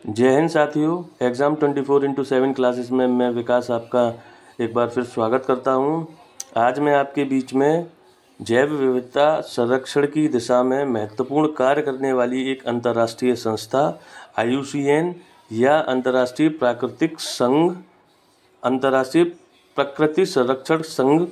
जय हिंद साथियों। Exam 24x7 classes में मैं विकास आपका एक बार फिर स्वागत करता हूं। आज मैं आपके बीच में जैव विविधता संरक्षण की दिशा में महत्वपूर्ण कार्य करने वाली एक अंतर्राष्ट्रीय संस्था IUCN या अंतर्राष्ट्रीय प्रकृति संरक्षण संघ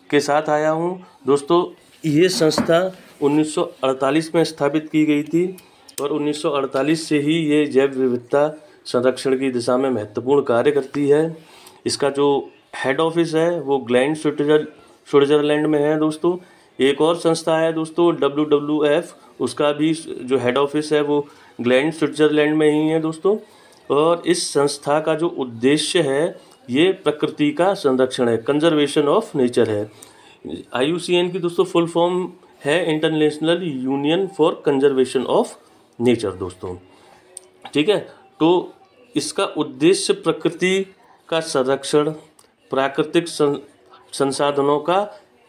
के साथ आया हूं। दोस्तों, ये संस्था 1948 में स्थापित की गई थी और 1948 से ही ये जैव विविधता संरक्षण की दिशा में महत्वपूर्ण कार्य करती है। इसका जो हेड ऑफिस है वो ग्लैंड स्विट्ज़रलैंड में है। दोस्तों, एक और संस्था है दोस्तों WWF, उसका भी जो हेड ऑफिस है वो ग्लैंड स्विट्ज़रलैंड में ही है दोस्तों। और इस संस्था का जो उद्देश्य है ये प्रकृति का संरक्षण है, कंजर्वेशन ऑफ नेचर है। IUCN की दोस्तों फुल फॉर्म है international union for conservation of nature दोस्तों। ठीक है, तो इसका उद्देश्य प्रकृति का संरक्षण, प्राकृतिक संसाधनों का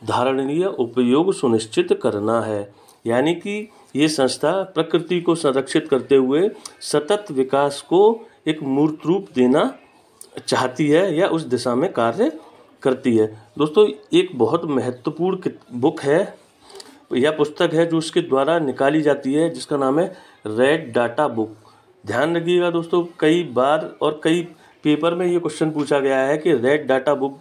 धारणीय उपयोग सुनिश्चित करना है। यानी कि ये संस्था प्रकृति को संरक्षित करते हुए सतत विकास को एक मूर्त रूप देना चाहती है या उस दिशा में कार्य करती है। दोस्तों, एक बहुत महत्वपूर्ण बुक है या पुस्तक है जो उसके द्वारा निकाली जाती है, जिसका नाम है रेड डाटा बुक। ध्यान रखिएगा दोस्तों, कई बार और कई पेपर में ये क्वेश्चन पूछा गया है कि रेड डाटा बुक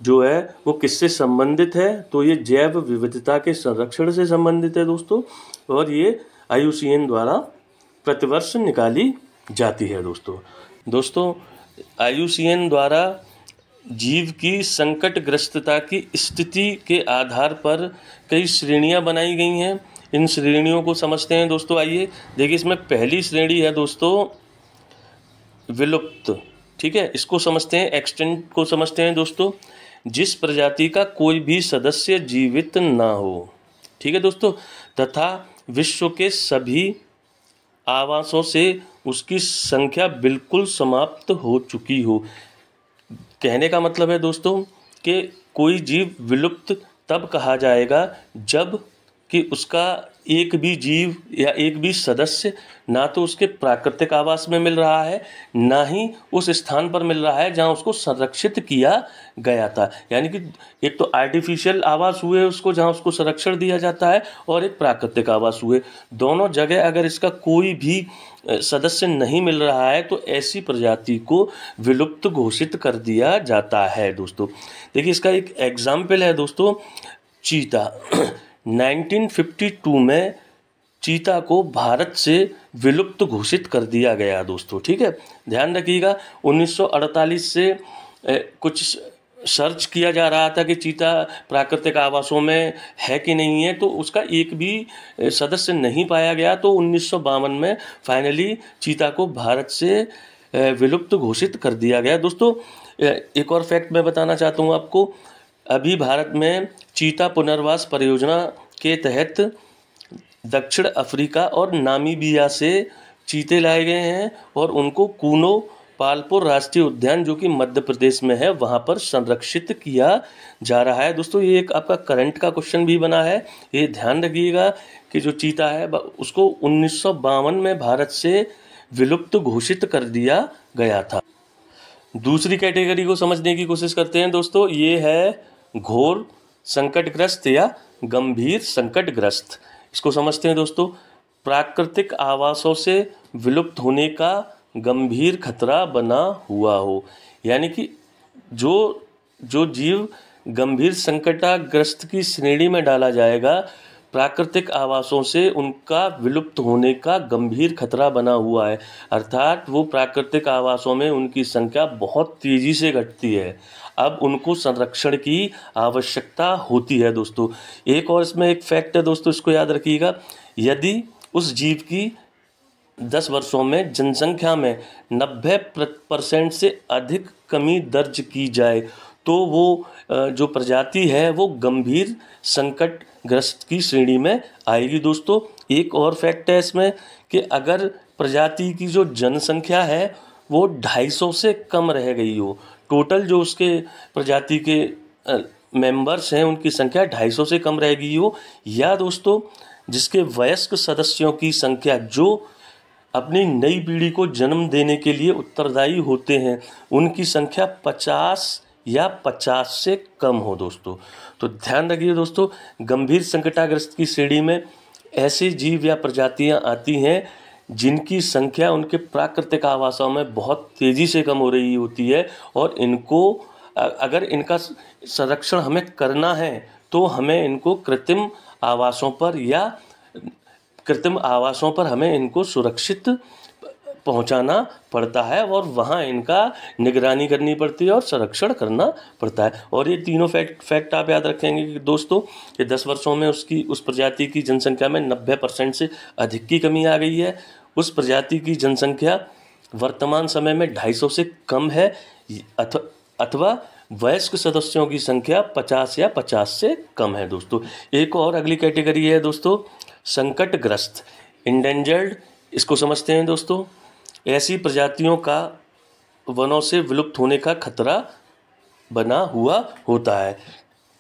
जो है वो किससे संबंधित है। तो ये जैव विविधता के संरक्षण से संबंधित है दोस्तों, और ये IUCN द्वारा प्रतिवर्ष निकाली जाती है दोस्तों IUCN द्वारा जीव की संकटग्रस्तता की स्थिति के आधार पर कई श्रेणियां बनाई गई हैं। इन श्रेणियों को समझते हैं दोस्तों। आइए देखिए, इसमें पहली श्रेणी है दोस्तों विलुप्त। ठीक है, इसको समझते हैं, एक्सटेंट को समझते हैं दोस्तों। जिस प्रजाति का कोई भी सदस्य जीवित ना हो, ठीक है दोस्तों, तथा विश्व के सभी आवासों से उसकी संख्या बिल्कुल समाप्त हो चुकी हो। कहने का मतलब है दोस्तों कि कोई जीव विलुप्त तब कहा जाएगा जब कि उसका एक भी जीव या एक भी सदस्य ना तो उसके प्राकृतिक आवास में मिल रहा है, ना ही उस स्थान पर मिल रहा है जहां उसको संरक्षित किया गया था। यानी कि एक तो आर्टिफिशियल आवास हुए उसको, जहां उसको संरक्षण दिया जाता है, और एक प्राकृतिक आवास हुए। दोनों जगह अगर इसका कोई भी सदस्य नहीं मिल रहा है तो ऐसी प्रजाति को विलुप्त घोषित कर दिया जाता है दोस्तों। देखिए, इसका एक एग्जाम्पल है दोस्तों चीता। 1952 में चीता को भारत से विलुप्त घोषित कर दिया गया दोस्तों। ठीक है, ध्यान रखिएगा, 1948 से कुछ सर्च किया जा रहा था कि चीता प्राकृतिक आवासों में है कि नहीं है, तो उसका एक भी सदस्य नहीं पाया गया। तो 1952 में फाइनली चीता को भारत से विलुप्त घोषित कर दिया गया दोस्तों। एक और फैक्ट मैं बताना चाहता हूँ आपको। अभी भारत में चीता पुनर्वास परियोजना के तहत दक्षिण अफ्रीका और नामीबिया से चीते लाए गए हैं और उनको कूनो पालपुर राष्ट्रीय उद्यान, जो कि मध्य प्रदेश में है, वहाँ पर संरक्षित किया जा रहा है दोस्तों। ये एक आपका करंट का क्वेश्चन भी बना है, ये ध्यान रखिएगा कि जो चीता है उसको 1952 में भारत से विलुप्त घोषित कर दिया गया था। दूसरी कैटेगरी को समझने की कोशिश करते हैं दोस्तों। ये है घोर संकटग्रस्त या गंभीर संकटग्रस्त। इसको समझते हैं दोस्तों। प्राकृतिक आवासों से विलुप्त होने का गंभीर खतरा बना हुआ हो। यानी कि जो जीव गंभीर संकटग्रस्त की श्रेणी में डाला जाएगा, प्राकृतिक आवासों से उनका विलुप्त होने का गंभीर खतरा बना हुआ है। अर्थात वो प्राकृतिक आवासों में उनकी संख्या बहुत तेज़ी से घटती है। अब उनको संरक्षण की आवश्यकता होती है दोस्तों। एक और इसमें एक फैक्ट है दोस्तों, इसको याद रखिएगा। यदि उस जीव की 10 वर्षों में जनसंख्या में 90% से अधिक कमी दर्ज की जाए तो वो जो प्रजाति है वो गंभीर संकटग्रस्त की श्रेणी में आएगी दोस्तों। एक और फैक्ट है इसमें कि अगर प्रजाति की जो जनसंख्या है वो 250 से कम रह गई हो, टोटल जो उसके प्रजाति के मेंबर्स हैं उनकी संख्या 250 से कम रह गई हो, या दोस्तों जिसके वयस्क सदस्यों की संख्या जो अपनी नई पीढ़ी को जन्म देने के लिए उत्तरदायी होते हैं, उनकी संख्या 50 या 50 से कम हो दोस्तों। तो ध्यान रखिए दोस्तों, गंभीर संकटाग्रस्त की श्रेणी में ऐसे जीव या प्रजातियां आती हैं जिनकी संख्या उनके प्राकृतिक आवासों में बहुत तेज़ी से कम हो रही होती है, और इनको अगर इनका संरक्षण हमें करना है तो हमें इनको कृत्रिम आवासों पर हमें इनको सुरक्षित पहुंचाना पड़ता है, और वहां इनका निगरानी करनी पड़ती है और संरक्षण करना पड़ता है। और ये तीनों फैक्ट आप याद रखेंगे कि दोस्तों कि 10 वर्षों में उस प्रजाति की जनसंख्या में 90% से अधिक की कमी आ गई है। उस प्रजाति की जनसंख्या वर्तमान समय में 250 से कम है, अथवा वयस्क सदस्यों की संख्या 50 या 50 से कम है दोस्तों। एक और अगली कैटेगरी है दोस्तों, संकटग्रस्त, इंडेंजर्ड। इसको समझते हैं दोस्तों। ऐसी प्रजातियों का वनों से विलुप्त होने का खतरा बना हुआ होता है।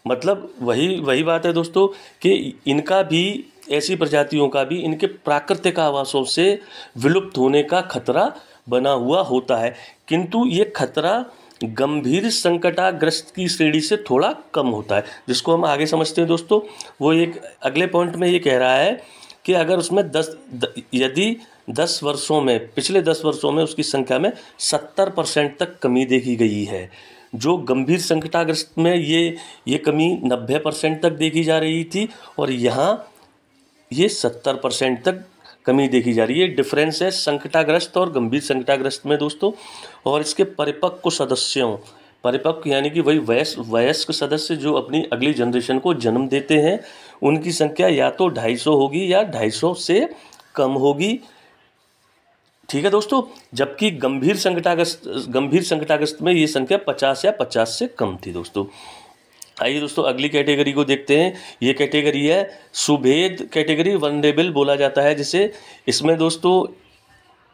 मतलब वही बात है दोस्तों कि इनका भी, ऐसी प्रजातियों का भी इनके प्राकृतिक आवासों से विलुप्त होने का खतरा बना हुआ होता है, किंतु ये खतरा गंभीर संकटाग्रस्त की श्रेणी से थोड़ा कम होता है, जिसको हम आगे समझते हैं दोस्तों। वो एक अगले पॉइंट में ये कह रहा है कि अगर उसमें यदि 10 वर्षों में, पिछले 10 वर्षों में उसकी संख्या में 70% तक कमी देखी गई है। जो गंभीर संकटाग्रस्त में ये कमी 90% तक देखी जा रही थी, और यहाँ ये 70% तक कमी देखी जा रही है। डिफरेंस है संकटाग्रस्त और गंभीर संकटाग्रस्त में दोस्तों। और इसके परिपक्व यानी कि वही वयस्क सदस्य जो अपनी अगली जनरेशन को जन्म देते हैं, उनकी संख्या या तो 250 होगी या 250 से कम होगी, ठीक है दोस्तों। जबकि गंभीर संकटाग्रस्त में ये संख्या 50 या 50 से कम थी दोस्तों। आइए दोस्तों अगली कैटेगरी को देखते हैं। ये कैटेगरी है सुभेद कैटेगरी, वनरेबल बोला जाता है जिसे। इसमें दोस्तों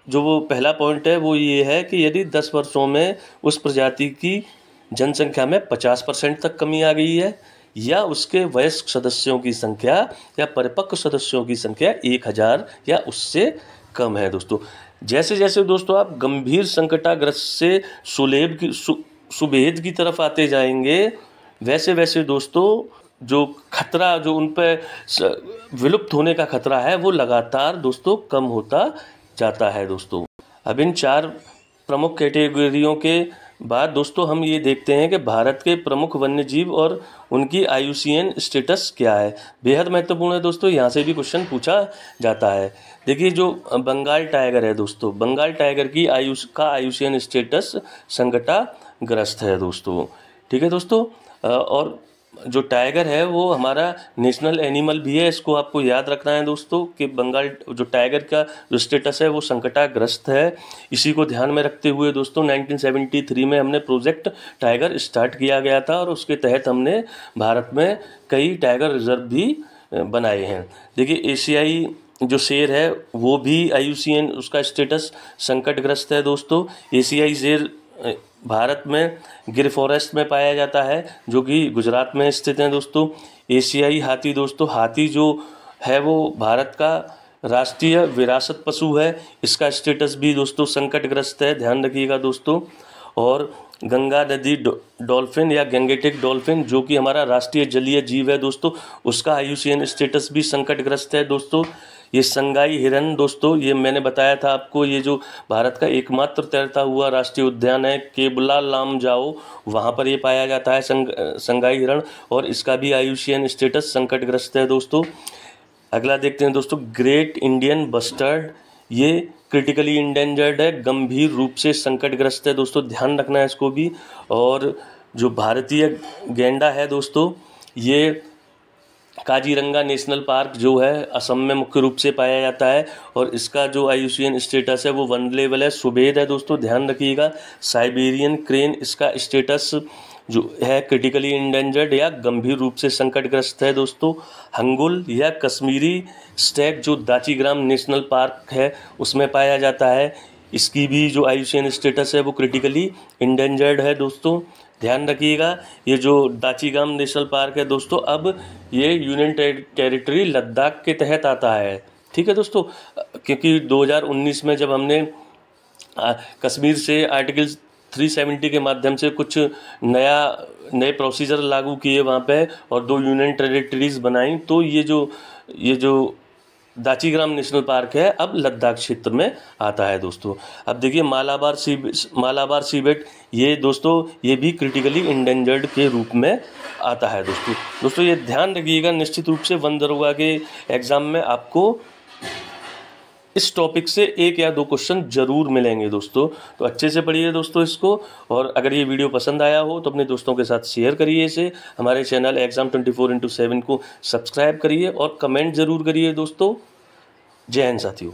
जो वो पहला पॉइंट है वो ये है कि यदि 10 वर्षों में उस प्रजाति की जनसंख्या में 50% तक कमी आ गई है, या उसके वयस्क सदस्यों की संख्या या परिपक्व सदस्यों की संख्या 1000 या उससे कम है दोस्तों। जैसे जैसे दोस्तों आप गंभीर संकटाग्रस्त से सुभेद की तरफ आते जाएंगे, वैसे वैसे दोस्तों जो खतरा, जो उन पर विलुप्त होने का खतरा है, वो लगातार दोस्तों कम होता जाता है दोस्तों। अब इन 4 प्रमुख कैटेगरियों के बाद दोस्तों हम ये देखते हैं कि भारत के प्रमुख वन्य जीव और उनकी IUCN स्टेटस क्या है। बेहद महत्वपूर्ण है दोस्तों, यहाँ से भी क्वेश्चन पूछा जाता है। देखिए जो बंगाल टाइगर है दोस्तों, बंगाल टाइगर की IUCN स्टेटस संकटाग्रस्त है दोस्तों, ठीक है दोस्तों। और जो टाइगर है वो हमारा नेशनल एनिमल भी है, इसको आपको याद रखना है दोस्तों कि बंगाल जो टाइगर का जो स्टेटस है वो संकटाग्रस्त है। इसी को ध्यान में रखते हुए दोस्तों 1973 में हमने प्रोजेक्ट टाइगर स्टार्ट किया गया था, और उसके तहत हमने भारत में कई टाइगर रिजर्व भी बनाए हैं। देखिए एशियाई जो शेर है वो भी IUCN उसका स्टेटस संकटग्रस्त है दोस्तों। एशियाई शेर भारत में गिर फॉरेस्ट में पाया जाता है, जो कि गुजरात में स्थित है दोस्तों। एशियाई हाथी दोस्तों, हाथी जो है वो भारत का राष्ट्रीय विरासत पशु है, इसका स्टेटस भी दोस्तों संकटग्रस्त है, ध्यान रखिएगा दोस्तों। और गंगा नदी डॉल्फिन या गैंगेटिक डॉल्फिन जो कि हमारा राष्ट्रीय जलीय जीव है दोस्तों, उसका IUCN स्टेटस भी संकटग्रस्त है दोस्तों। ये संगाई हिरन दोस्तों, ये मैंने बताया था आपको, ये जो भारत का एकमात्र तैरता हुआ राष्ट्रीय उद्यान है केबला लामजाओ, वहाँ पर ये पाया जाता है संगाई हिरण, और इसका भी IUCN स्टेटस संकटग्रस्त है दोस्तों। अगला देखते हैं दोस्तों ग्रेट इंडियन बस्टर्ड, ये क्रिटिकली इंडेंजर्ड है, गंभीर रूप से संकटग्रस्त है दोस्तों, ध्यान रखना है इसको भी। और जो भारतीय गैंडा है दोस्तों, ये काजीरंगा नेशनल पार्क जो है असम में मुख्य रूप से पाया जाता है, और इसका जो IUCN स्टेटस है वो वनरेबल है, सुभेद है दोस्तों, ध्यान रखिएगा। साइबेरियन क्रेन, इसका स्टेटस जो है क्रिटिकली इंडेंजर्ड या गंभीर रूप से संकटग्रस्त है दोस्तों। हंगुल या कश्मीरी स्टैग जो दाचीग्राम नेशनल पार्क है उसमें पाया जाता है, इसकी भी जो IUCN स्टेटस है वो क्रिटिकली इंडेंजर्ड है दोस्तों, ध्यान रखिएगा। ये जो दाचीग्राम नेशनल पार्क है दोस्तों, अब ये यूनियन टेरिटरी लद्दाख के तहत आता है, ठीक है दोस्तों, क्योंकि 2019 में जब हमने कश्मीर से आर्टिकल 370 के माध्यम से कुछ नए प्रोसीजर लागू किए वहाँ पे और 2 यूनियन टेरिटरीज़ बनाई, तो ये जो दाचीग्राम नेशनल पार्क है अब लद्दाख क्षेत्र में आता है दोस्तों। अब देखिए मालाबार सीबेट, ये दोस्तों ये भी क्रिटिकली इंडेंजर्ड के रूप में आता है दोस्तों ये ध्यान रखिएगा, निश्चित रूप से वन दरोगा के एग्ज़ाम में आपको इस टॉपिक से 1 या 2 क्वेश्चन जरूर मिलेंगे दोस्तों। तो अच्छे से पढ़िए दोस्तों इसको, और अगर ये वीडियो पसंद आया हो तो अपने दोस्तों के साथ शेयर करिए इसे। हमारे चैनल एग्जाम 24x7 को सब्सक्राइब करिए और कमेंट ज़रूर करिए दोस्तों। जय हिंद साथियों।